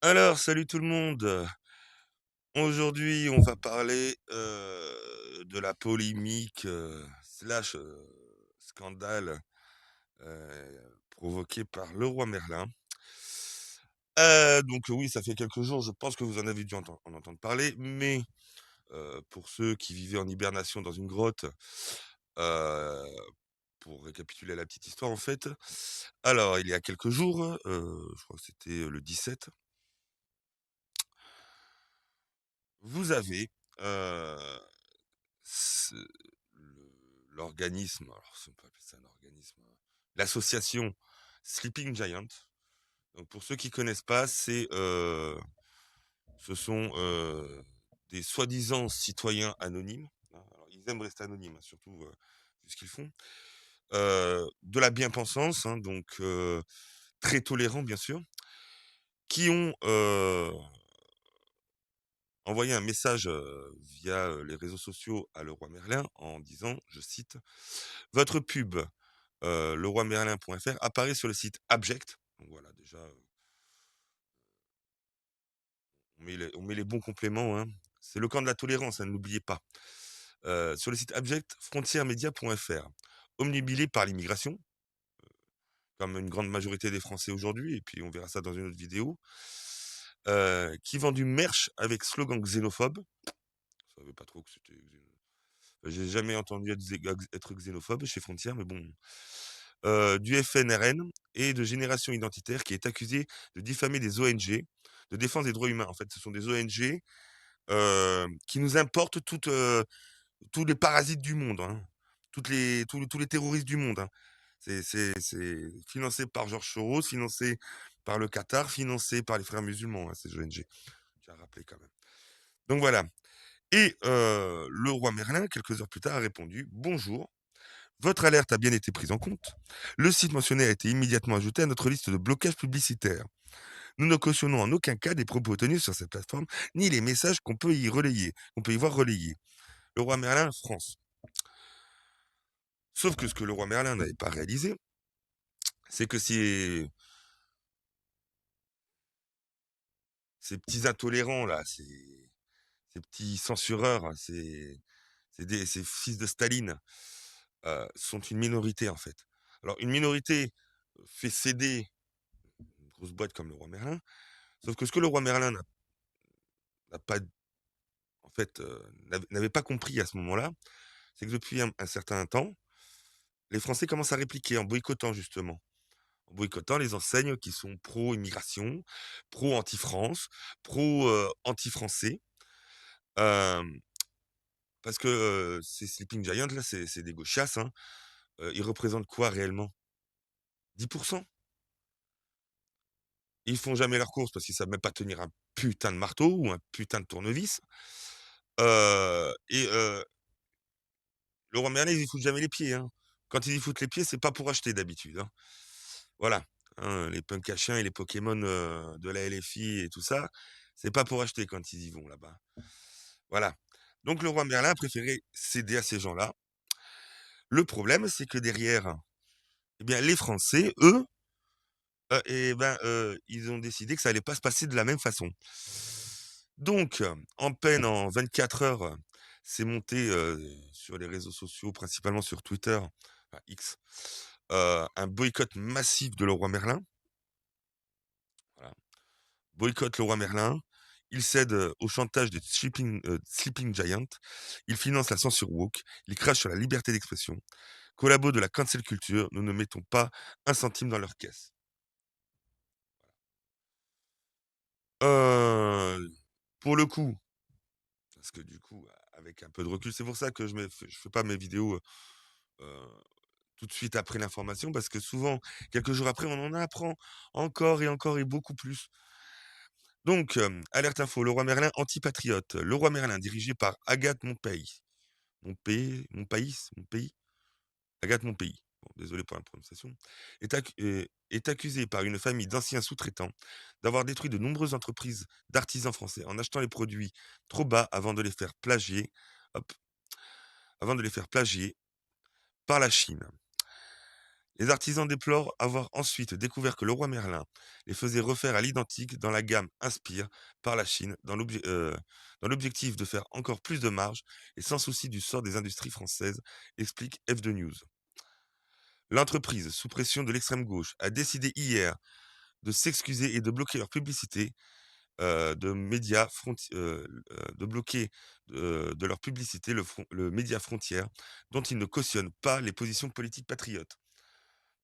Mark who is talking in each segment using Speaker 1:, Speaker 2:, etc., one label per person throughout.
Speaker 1: Alors, salut tout le monde. Aujourd'hui, on va parler de la polémique slash scandale provoqué par le roi Merlin. Donc oui, ça fait quelques jours, je pense que vous en avez dû en entendre parler, mais pour ceux qui vivaient en hibernation dans une grotte, euh, pour récapituler la petite histoire en fait, alors il y a quelques jours, je crois que c'était le 17, vous avez euh, ce l'organisme, alors si on peut appeler ça un organisme, l'association Sleeping Giant. Donc pour ceux qui connaissent pas, ce sont des soi-disant citoyens anonymes, hein. Alors, ils aiment rester anonymes, hein, surtout vu ce qu'ils font. De la bien-pensance, hein, donc très tolérants bien sûr, qui ont envoyé un message via les réseaux sociaux à le roi Merlin en disant, je cite: «Votre pub leroymerlin.fr apparaît sur le site Abject». Donc voilà, déjà, on met les bons compléments, hein. C'est le camp de la tolérance, hein, n'oubliez pas. Sur le site Abject, frontiermedia.fr, omnubilé par l'immigration, comme une grande majorité des Français aujourd'hui, et puis on verra ça dans une autre vidéo, qui vend du merch avec slogan xénophobe. Je savais pas trop que c'était j'ai jamais entendu être xénophobe chez Frontier, mais bon. Du FNRN et de Génération Identitaire qui est accusé de diffamer des ONG de défense des droits humains. En fait, ce sont des ONG qui nous importent tous les parasites du monde, hein, tous les terroristes du monde, hein. C'est financé par Georges Soros, financé par le Qatar, financé par les frères musulmans, hein, ces ONG. J'ai à rappeler quand même. Donc voilà. Et le roi Merlin, quelques heures plus tard, a répondu: «Bonjour, votre alerte a bien été prise en compte. Le site mentionné a été immédiatement ajouté à notre liste de blocage publicitaire. Nous ne cautionnons en aucun cas des propos tenus sur cette plateforme, ni les messages qu'on peut y voir relayés. Le roi Merlin, France.» Sauf que ce que le roi Merlin n'avait pas réalisé, c'est que ces petits intolérants là, ces petits censureurs, ces fils de Staline, sont une minorité en fait. Alors une minorité fait céder une grosse boîte comme le roi Merlin, sauf que ce que le roi Merlin n'a pas, en fait, n'avait pas compris à ce moment-là, c'est que depuis un certain temps, les Français commencent à répliquer en boycottant justement. En boycottant les enseignes qui sont pro-immigration, pro-anti-France, pro-anti-français. Parce que ces Sleeping Giants, là, c'est des gauchias, hein. Ils représentent quoi réellement? 10%. Ils font jamais leurs courses parce qu'ils savent même pas tenir un putain de marteau ou un putain de tournevis. Et le roi Merlin, ils y foutent jamais les pieds, hein. Quand ils y foutent les pieds, c'est pas pour acheter d'habitude, hein. Voilà, hein, les punks à chiens et les Pokémon de la LFI et tout ça, c'est pas pour acheter quand ils y vont là-bas. Voilà. Donc le roi Merlin a préféré céder à ces gens-là. Le problème, c'est que derrière, eh bien, les Français, eux, ils ont décidé que ça allait pas se passer de la même façon. Donc, en peine, en 24 heures, c'est monté sur les réseaux sociaux, principalement sur Twitter, enfin X, un boycott massif de le roi Merlin. Voilà. Boycott le roi Merlin. Il cède au chantage des Sleeping Giant. Il finance la censure woke. Il crache sur la liberté d'expression. Collabo de la cancel culture. Nous ne mettons pas un centime dans leur caisse. Euh, pour le coup, parce que du coup, avec un peu de recul, c'est pour ça que je fais pas mes vidéos euh, tout de suite après l'information, parce que souvent, quelques jours après, on en apprend encore et beaucoup plus. Donc, alerte info, le roi Merlin antipatriote. Le roi Merlin, dirigé par Agathe Mon pays, Agathe Mon pays, bon, désolé pour la prononciation, est accusé par une famille d'anciens sous-traitants d'avoir détruit de nombreuses entreprises d'artisans français en achetant les produits trop bas hop, avant de les faire plagier par la Chine. Les artisans déplorent avoir ensuite découvert que le roi Merlin les faisait refaire à l'identique dans la gamme Inspire par la Chine, dans l'objectif de faire encore plus de marge et sans souci du sort des industries françaises, explique F2 News. L'entreprise, sous pression de l'extrême gauche, a décidé hier de s'excuser et de bloquer leur publicité de bloquer de leur publicité le média Frontière, dont ils ne cautionnent pas les positions politiques patriotes.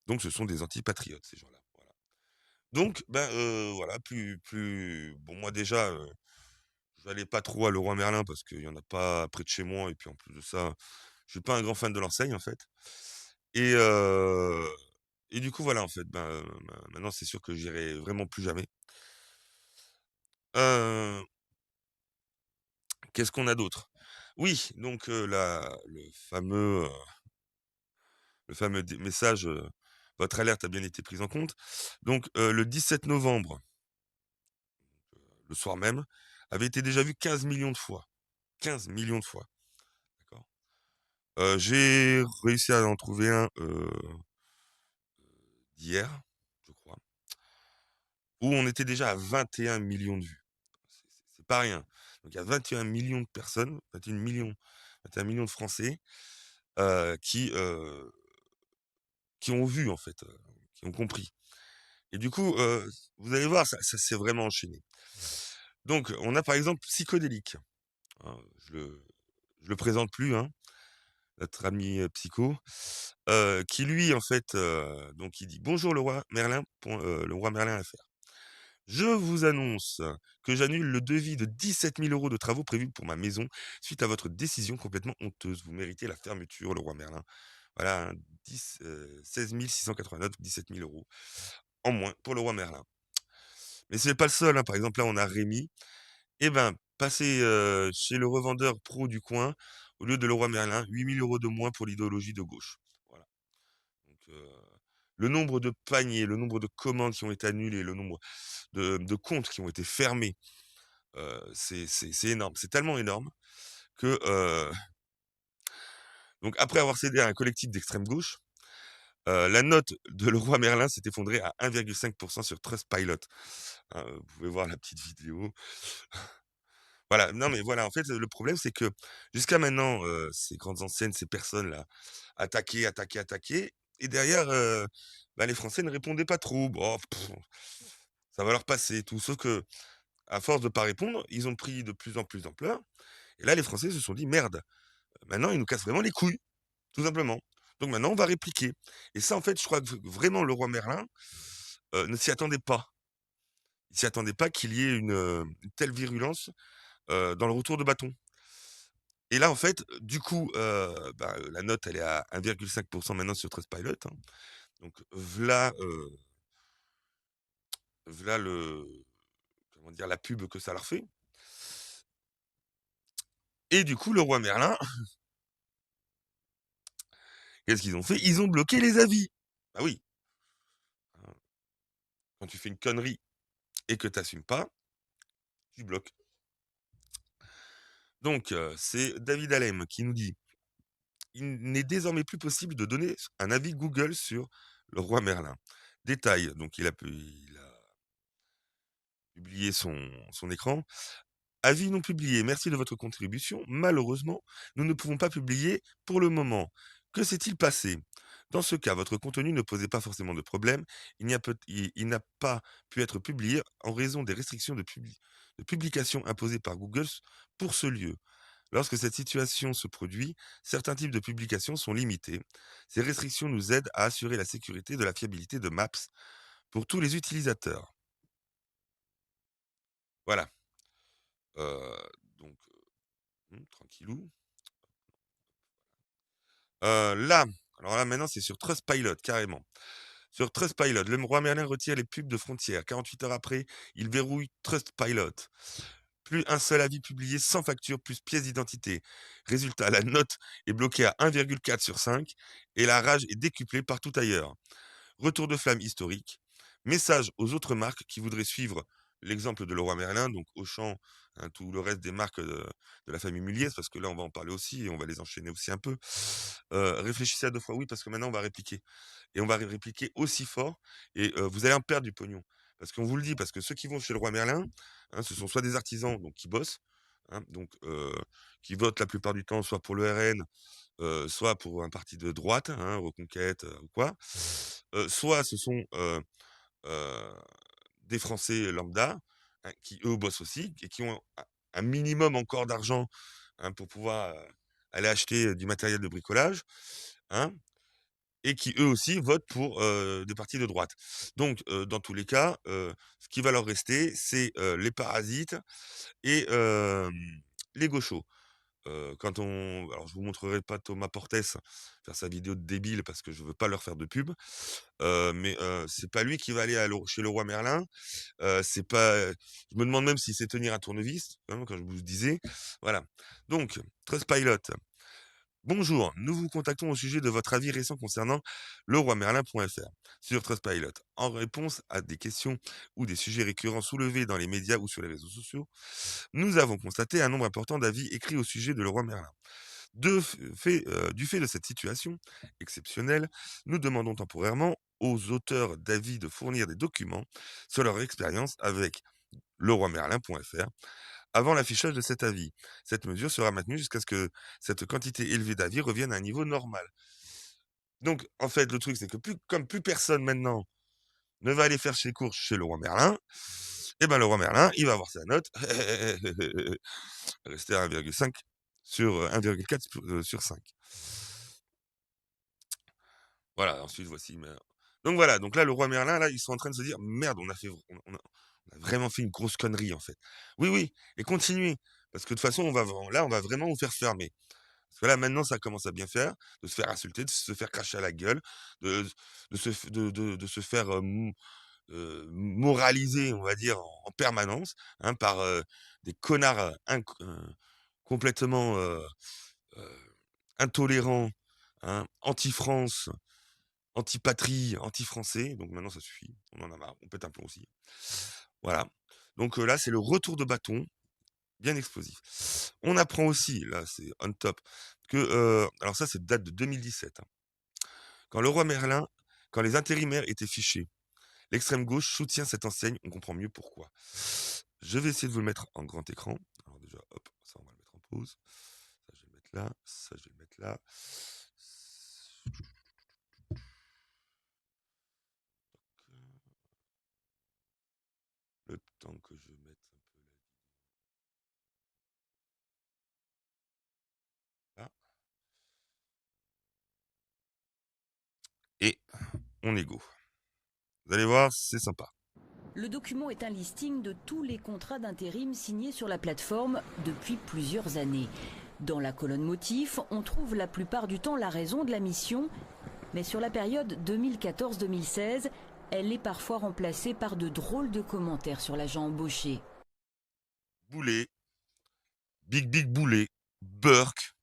Speaker 1: Donc ce sont des antipatriotes, ces gens-là. Voilà. Donc, voilà, bon, moi déjà, je n'allais pas trop à Leroy Merlin parce qu'il y en a pas près de chez moi et puis en plus de ça, je suis pas un grand fan de l'enseigne, en fait. Et heu et du coup, voilà, en fait, maintenant, c'est sûr que j'irai vraiment plus jamais. Heu, Qu'est-ce qu'on a d'autre? Oui, donc la le fameux dé message, «Votre alerte a bien été prise en compte». Donc le 17 novembre, le soir même, avait été déjà vu 15 millions de fois. 15 millions de fois, d'accord? J'ai réussi à en trouver un, d'hier, je crois, où on était déjà à 21 millions de vues. C'est pas rien. Donc il y a 21 millions de personnes, 21 millions de Français, qui, qui ont vu en fait, qui ont compris. Et du coup, vous allez voir, ça s'est vraiment enchaîné. Donc on a par exemple Psychodélique, hein, je le présente plus, hein, notre ami, Psycho, qui lui en fait, donc il dit: «Bonjour le roi Merlin, le roi Merlin FR. Je vous annonce que j'annule le devis de 17 000 € de travaux prévus pour ma maison suite à votre décision complètement honteuse. Vous méritez la fermeture, le roi Merlin. Voilà, hein, 16 689, 17 000 € en moins pour le roi Merlin. Mais ce n'est pas le seul, hein. Par exemple, là, on a Rémi. Eh ben, passez chez le revendeur pro du coin, au lieu de Leroy Merlin, 8 000 € de moins pour l'idéologie de gauche. Voilà. Donc, le nombre de paniers, le nombre de commandes qui ont été annulées, le nombre de comptes qui ont été fermés, c'est énorme. C'est tellement énorme que, donc après avoir cédé à un collectif d'extrême gauche, la note de Leroy Merlin s'est effondrée à 1,5 sur Trustpilot. Hein, vous pouvez voir la petite vidéo. Voilà, non, mais voilà, en fait, le problème, c'est que jusqu'à maintenant, ces grandes enseignes, ces personnes-là, attaquaient, attaquaient, attaquaient et derrière, les Français ne répondaient pas trop. Bon, ça va leur passer et tout. Sauf que à force de pas répondre, ils ont pris de plus en plus d'ampleur et là, les Français se sont dit: «Merde, maintenant, ils nous cassent vraiment les couilles, tout simplement. Donc maintenant, on va répliquer» et ça, en fait, je crois que vraiment le roi Merlin, ne s'y attendait pas. Il s'y attendait pas qu'il y ait une telle virulence, dans le retour de bâton. Et là, en fait, du coup, la note, elle est à 1,5 maintenant sur Trustpilot, hein. Donc v'là le comment dire? La pub que ça leur fait. Et du coup, le roi Merlin, qu'est-ce qu'ils ont fait? Ils ont bloqué les avis. Bah oui, hein, quand tu fais une connerie et que tu assumes pas, tu bloques. Donc c'est David Alem qui nous dit: «Il n'est désormais plus possible de donner un avis Google sur le roi Merlin». Détail, donc il a publié son écran. Avis non publié, merci de votre contribution. Malheureusement, nous ne pouvons pas publier pour le moment. Que s'est-il passé? Dans ce cas, votre contenu ne posait pas forcément de problème. Il n'a pas pu être publié en raison des restrictions de publication imposées par Google pour ce lieu. Lorsque cette situation se produit, certains types de publications sont limités. Ces restrictions nous aident à assurer la sécurité de la fiabilité de Maps pour tous les utilisateurs. Voilà. Donc, tranquillou. Là, alors là, maintenant, c'est sur Trustpilot, carrément. Sur Trustpilot, le roi Merlin retire les pubs de Frontières. 48 heures après, il verrouille Trustpilot. Plus un seul avis publié sans facture, plus pièce d'identité. Résultat, la note est bloquée à 1,4 sur 5 et la rage est décuplée partout ailleurs. Retour de flamme historique. Message aux autres marques qui voudraient suivre l'exemple de Leroy Merlin, donc Auchan, hein, tout le reste des marques de la famille Mulliez, parce que là, on va en parler aussi et on va les enchaîner aussi un peu. Réfléchissez à 2 fois oui, parce que maintenant, on va répliquer et on va répliquer aussi fort et vous allez en perdre du pognon. Parce qu'on vous le dit, parce que ceux qui vont chez Leroy Merlin, hein, ce sont soit des artisans, donc qui bossent, hein, donc qui votent la plupart du temps soit pour le RN, soit pour un parti de droite, hein, Reconquête, ou quoi. Soit ce sont, heu, des Français lambda, hein, qui eux bossent aussi et qui ont un minimum encore d'argent, hein, pour pouvoir, aller acheter, du matériel de bricolage, hein, et qui eux aussi votent pour, des partis de droite. Donc, dans tous les cas, ce qui va leur rester, c'est, les parasites et les gauchos. Quand on alors je vous montrerai pas Thomas Portes faire sa vidéo de débile parce que je veux pas leur faire de pub, mais c'est pas lui qui va aller à chez Leroy Merlin, c'est pas je me demande même s'il sait tenir un tournevis, hein, comme je vous le disais. Voilà. Donc Trustpilot. Bonjour, nous vous contactons au sujet de votre avis récent concernant leroymerlin.fr sur Trustpilot. En réponse à des questions ou des sujets récurrents soulevés dans les médias ou sur les réseaux sociaux, nous avons constaté un nombre important d'avis écrits au sujet de Leroy Merlin. Du fait de cette situation exceptionnelle, nous demandons temporairement aux auteurs d'avis de fournir des documents sur leur expérience avec leroymerlin.fr avant l'affichage de cet avis. Cette mesure sera maintenue jusqu'à ce que cette quantité élevée d'avis revienne à un niveau normal. Donc, en fait, le truc, c'est que comme plus personne maintenant ne va aller faire ses courses chez Leroy Merlin, et ben Leroy Merlin, il va avoir sa note, rester à 1,5 sur 1,4 sur 5. Voilà, ensuite voici. Donc voilà, donc là, le roi Merlin, là, ils sont en train de se dire, merde, on a vraiment fait une grosse connerie, en fait. Oui, oui, et continuez, parce que de toute façon, là, on va vraiment vous faire fermer. Parce que là, maintenant, ça commence à bien faire, de se faire insulter, de se faire cracher à la gueule, de, de se faire moraliser, on va dire, en permanence, hein, par des connards complètement euh, intolérants, hein, anti-France, anti-patrie, anti-français. Donc maintenant, ça suffit. On en a marre. On pète un plomb aussi. Voilà. Donc là, c'est le retour de bâton, bien explosif. On apprend aussi, là, c'est on top, que... alors ça, c'est date de 2017. Hein. Quand le roi Merlin, quand les intérimaires étaient fichés, l'extrême gauche soutient cette enseigne. On comprend mieux pourquoi. Je vais essayer de vous le mettre en grand écran. Alors déjà, hop, ça, on va le mettre en pause. Ça, je vais le mettre là. Ça, je vais le mettre là. Le temps que je mette un peu là. Et on est go. Vous allez voir, c'est sympa.
Speaker 2: Le document est un listing de tous les contrats d'intérim signés sur la plateforme depuis plusieurs années. Dans la colonne motif, on trouve la plupart du temps la raison de la mission, mais sur la période 2014-2016, elle est parfois remplacée par de drôles de commentaires sur l'agent embauché.
Speaker 1: Boulet, Big Boulet, Burke.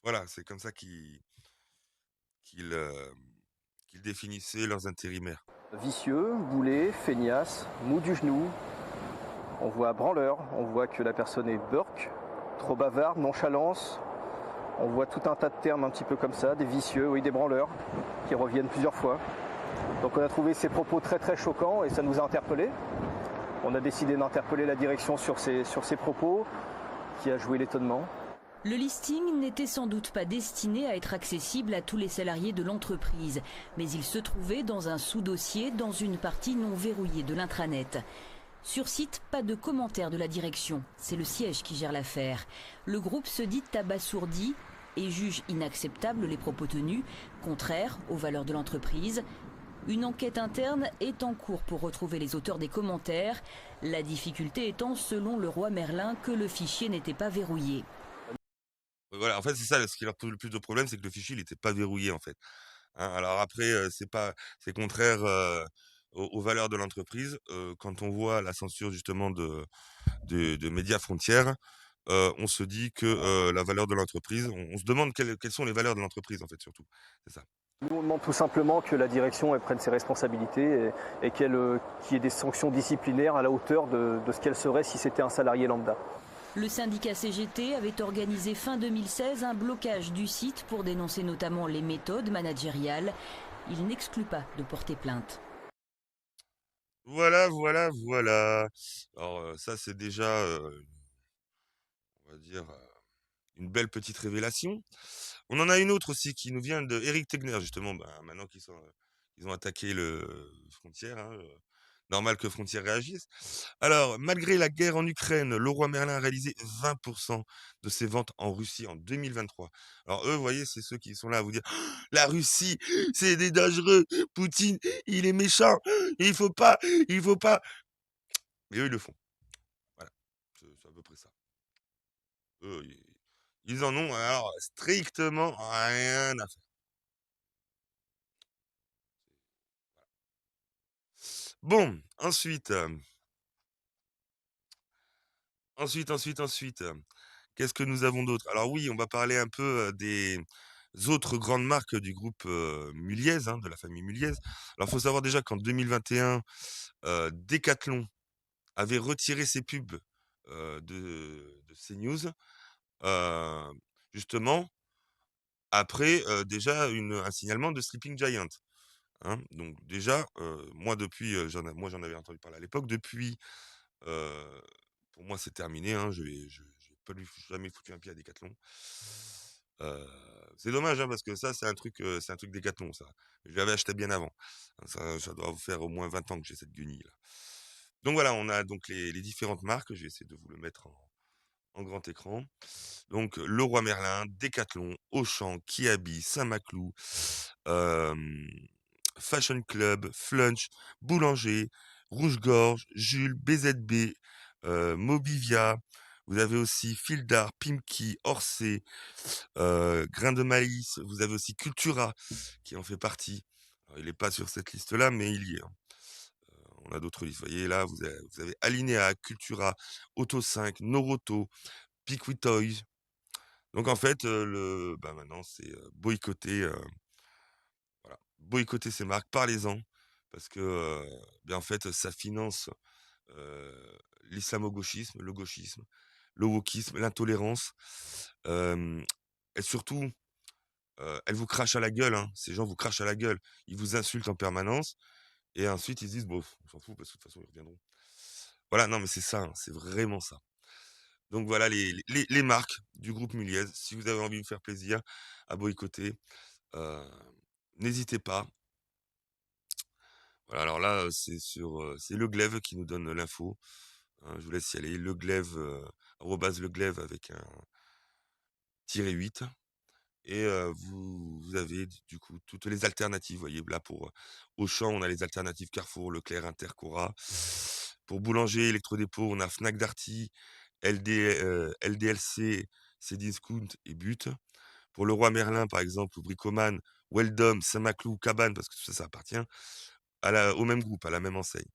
Speaker 1: Voilà, c'est comme ça qu'ils définissaient leurs intérimaires.
Speaker 3: Vicieux, boulet, feignasse, mou du genou. On voit branleur, on voit que la personne est burk, trop bavard, nonchalance. On voit tout un tas de termes un petit peu comme ça, des vicieux, oui, des branleurs, qui reviennent plusieurs fois. Donc on a trouvé ces propos très très choquants et ça nous a interpellés. On a décidé d'interpeller la direction sur ces propos, qui a joué l'étonnement.
Speaker 2: Le listing n'était sans doute pas destiné à être accessible à tous les salariés de l'entreprise, mais il se trouvait dans un sous-dossier dans une partie non verrouillée de l'intranet. Sur site, pas de commentaire de la direction, c'est le siège qui gère l'affaire. Le groupe se dit abasourdi et juge inacceptables les propos tenus, contraires aux valeurs de l'entreprise. Une enquête interne est en cours pour retrouver les auteurs des commentaires, la difficulté étant, selon le roi Merlin, que le fichier n'était pas verrouillé.
Speaker 1: Voilà, en fait, c'est ça, ce qui leur pose le plus de problème, c'est que le fichier, il n'était pas verrouillé, en fait. Hein, alors après, c'est contraire aux valeurs de l'entreprise. Quand on voit la censure, justement, de Médias Frontières, on se dit que la valeur de l'entreprise, on se demande quelles sont les valeurs de l'entreprise, en fait, surtout. C'est ça.
Speaker 3: Nous, on demande tout simplement que la direction elle prenne ses responsabilités et qu'il y ait des sanctions disciplinaires à la hauteur de ce qu'elle serait si c'était un salarié lambda.
Speaker 2: Le syndicat CGT avait organisé fin 2016 un blocage du site pour dénoncer notamment les méthodes managériales. Il n'exclut pas de porter plainte.
Speaker 1: Voilà, voilà, voilà. Alors, ça, c'est déjà, on va dire, une belle petite révélation. On en a une autre aussi qui nous vient de Eric Tegner, justement. Ben, maintenant ils ont attaqué le Frontière, hein, normal que Frontière réagisse. Alors, malgré la guerre en Ukraine, Leroy Merlin a réalisé 20% de ses ventes en Russie en 2023. Alors eux, vous voyez, c'est ceux qui sont là à vous dire: la Russie, c'est des dangereux, Poutine, il est méchant, il faut pas. Mais eux, ils le font. Voilà, c'est à peu près ça. Eux, ils en ont alors strictement rien à faire. Bon, ensuite, qu'est-ce que nous avons d'autre? Alors oui, on va parler un peu, des autres grandes marques du groupe, Muliez, hein, de la famille Muliez. Alors, il faut savoir déjà qu'en 2021, Decathlon avait retiré ses pubs, de CNews, heu, justement après, déjà un signalement de Sleeping Giant, hein. Donc déjà, moi depuis, j'en avais entendu parler à l'époque. Depuis, heu, pour moi, c'est terminé, hein. Je pas lui jamais foutu un pied à Decathlon. Heu, c'est dommage, hein, parce que ça, c'est un truc Decathlon, ça. Je l'avais acheté bien avant. Ça doit vous faire au moins 20 ans que j'ai cette guenille-là. Donc voilà, on a donc les différentes marques. Je vais essayer de vous le mettre en grand écran. Donc Leroy Merlin, Decathlon, Auchan, Kiabi, Saint-Maclou, hem, Fashion Club, Flunch, Boulanger, Rouge-Gorge, Jules, BZB, Mobivia. Vous avez aussi Fil d'Art, Pimki, Orsay, Grain de Maïs. Vous avez aussi Cultura qui en fait partie. Alors, il est pas sur cette liste-là, mais il y est, hein. On a d'autres listes. Vous voyez là, vous avez Alinea, Cultura, Auto 5, Noroto, Pickwick Toys. Donc en fait, maintenant c'est, boycotter ces marques, parlez-en parce que, en fait, ça finance, l'islamo-gauchisme, le gauchisme, le wokisme, l'intolérance, hem et surtout, elles vous crachent à la gueule, hein. Ces gens vous crachent à la gueule. Ils vous insultent en permanence et ensuite ils se disent: «Bof, on s'en fout parce que de toute façon ils reviendront». Voilà, non mais c'est ça, hein, c'est vraiment ça. Donc voilà les marques du groupe Muliez. Si vous avez envie de vous faire plaisir à boycotter, heu, n'hésitez pas. Voilà, alors là, c'est Le Glaive qui nous donne l'info, hein, je vous laisse y aller. Le Glaive, arobase Le Glaive avec un tiret 8 et vous avez du coup toutes les alternatives. Vous voyez, là pour, Auchan, on a les alternatives Carrefour, Leclerc, Inter, Cora. Pour Boulanger, Electrodépôt, on a Fnac Darty, LDLC, Cdiscount et But. Pour Leroy Merlin, par exemple, ou Bricoman, Weldom, Saint-Maclou, Cabane, parce que tout ça, ça appartient au même groupe, à la même enseigne.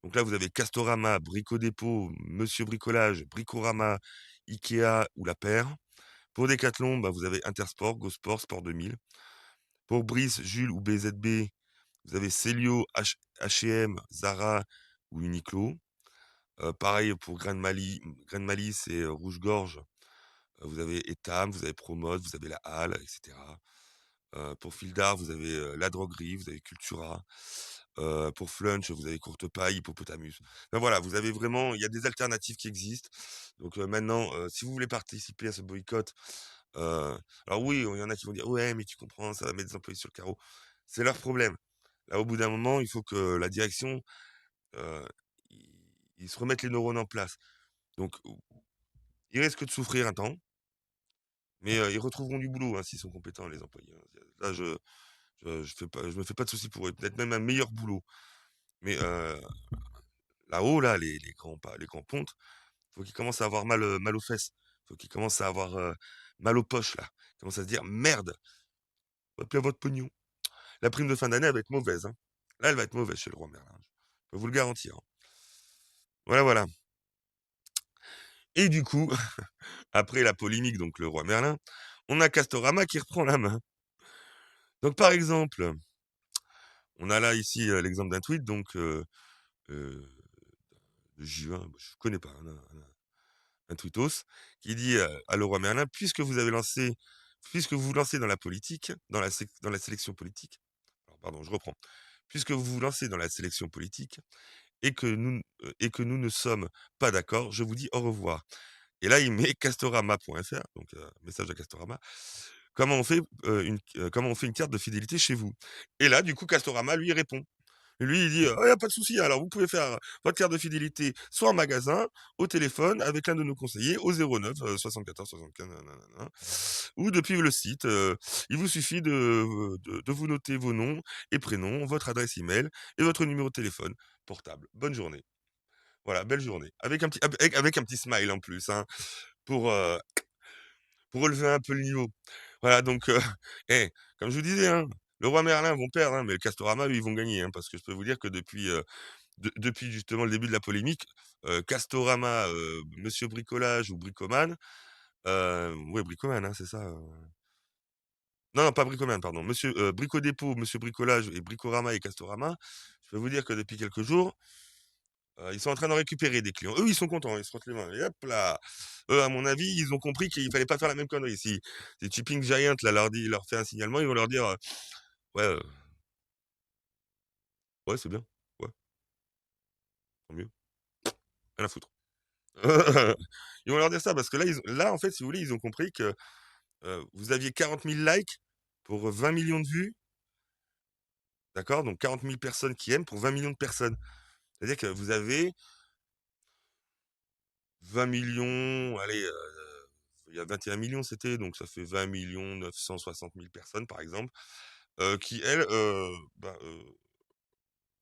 Speaker 1: Donc là, vous avez Castorama, Brico Dépôt, Monsieur Bricolage, Bricorama, Ikea ou La Paire. Pour Decathlon, vous avez Intersport, Go Sport, Sport 2000. Pour Brice, Jules ou BZB, vous avez Célio, H&M, Zara ou Uniqlo. Pareil pour Grain de Malice et Rouge-Gorge, vous avez Etam, vous avez Promode, vous avez La Halle, etc. Pour Fil d'Art, vous avez, La Droguerie, vous avez Cultura. Pour Flunch, vous avez Courtepaille, Hippopotamus. Enfin voilà, vous avez vraiment il y a des alternatives qui existent. Donc maintenant, si vous voulez participer à ce boycott, heu, alors oui, il y en a qui vont dire: «Ouais, mais tu comprends, ça va mettre des employés sur le carreau». C'est leur problème. Là, au bout d'un moment, il faut que la direction, heu, ils se remettent les neurones en place. Donc ils risquent de souffrir un temps, mais ils retrouveront du boulot, hein, s'ils sont compétents, les employés, hein. Là, je me fais pas de soucis pour eux. Peut-être même un meilleur boulot. Mais là-haut, là, les grands pontes, faut qu'ils commencent à avoir mal aux fesses. Faut qu'ils commencent à avoir, mal aux poches, là. Ils commencent à se dire: «Merde, on va plus avoir de pognon». La prime de fin d'année, elle va être mauvaise, hein. Là, elle va être mauvaise chez Leroy Merlin. Je peux vous le garantir, hein. Voilà, voilà. Et du coup, après la polémique, donc Leroy Merlin, on a Castorama qui reprend la main. Donc par exemple, on a là ici, l'exemple d'un tweet donc heu, de juin, je connais pas, un tweetos qui dit, à Leroy Merlin: puisque vous vous lancez dans la politique, dans la sélection politique» alors pardon, je reprends. «Puisque vous vous lancez dans la sélection politique et que nous ne sommes pas d'accord, je vous dis au revoir». Et là, il met castorama.fr, donc message à Castorama. Comment on fait une carte de fidélité chez vous? Et là, du coup, Castorama, lui, il répond. Lui, il dit: «Oh, y a pas de souci, alors vous pouvez faire votre carte de fidélité soit en magasin, au téléphone, avec l'un de nos conseillers au 09 74 75 nanana, ou depuis le site, il vous suffit de vous noter vos noms et prénoms, votre adresse email et votre numéro de téléphone portable. Bonne journée». Voilà, belle journée. Avec un petit smile en plus, hein, pour, heu, pour relever un peu le niveau. Voilà donc eh, comme je vous disais, hein, le roi Merlin vont perdre, hein, mais le Castorama, eux, ils vont gagner, hein, parce que je peux vous dire que depuis justement le début de la polémique, Castorama, Monsieur Bricolage ou Bricoman, ouais Bricoman, hein, c'est ça, non, non, pas Bricoman, pardon, Brico Dépôt, Monsieur Bricolage et Bricorama et Castorama, je peux vous dire que depuis quelques jours, ils sont en train d'en récupérer des clients. Eux, ils sont contents, ils se frottent les mains et hop là! Eux, à mon avis, ils ont compris qu'il fallait pas faire la même connerie. Si Chipping Giant là leur fait un signalement, ils vont leur dire, «Ouais, ouais, c'est bien, ouais, tant mieux, rien à foutre». Ils vont leur dire ça parce que là, en fait, si vous voulez, ils ont compris que, vous aviez 40 000 likes pour 20 millions de vues, d'accord? Donc 40 000 personnes qui aiment pour 20 millions de personnes. C'est-à-dire que vous avez 20 millions, allez, il y a 21 millions c'était, donc ça fait 20 960 000 personnes, par exemple, qui elles,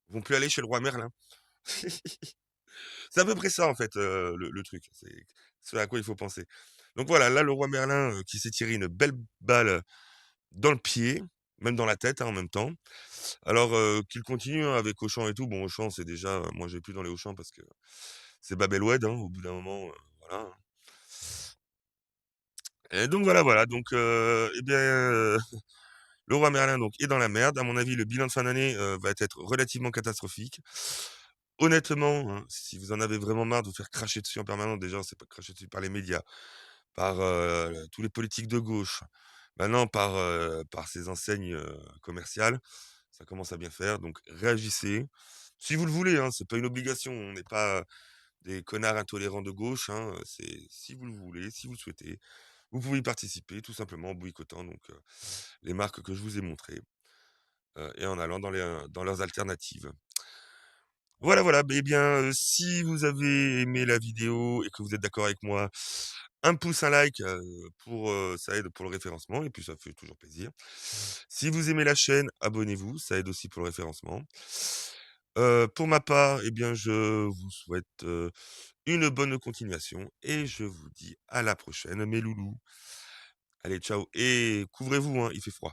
Speaker 1: vont plus aller chez le roi Merlin. C'est à peu près ça, en fait, le truc. C'est ce à quoi il faut penser. Donc voilà, là, le roi Merlin, qui s'est tiré une belle balle dans le pied, même dans la tête, hein, en même temps. Alors, qu'il continue, hein, avec Auchan et tout. Bon, Auchan, c'est déjà, moi, je vais plus dans les Auchan parce que c'est Babelwed, hein, au bout d'un moment, voilà. Et donc voilà, voilà. Donc, et bien, le roi Merlin donc est dans la merde. À mon avis, le bilan de fin d'année, va être relativement catastrophique. Honnêtement, hein, si vous en avez vraiment marre de vous faire cracher dessus en permanence, déjà, c'est pas cracher dessus par les médias, par, tous les politiques de gauche, maintenant par ces enseignes, commerciales, ça commence à bien faire, donc réagissez. Si vous le voulez, hein, c'est pas une obligation, on n'est pas des connards intolérants de gauche, hein, c'est si vous le voulez, si vous le souhaitez, vous pouvez y participer tout simplement en boycottant donc, les marques que je vous ai montrées, et en allant dans leurs alternatives. Voilà, voilà, beh, bien, si vous avez aimé la vidéo et que vous êtes d'accord avec moi, un pouce, un like, ça aide pour le référencement et puis ça fait toujours plaisir. Si vous aimez la chaîne, abonnez-vous, ça aide aussi pour le référencement. Pour ma part, eh bien, je vous souhaite, une bonne continuation et je vous dis à la prochaine mes loulous. Allez, ciao et couvrez-vous, hein, il fait froid.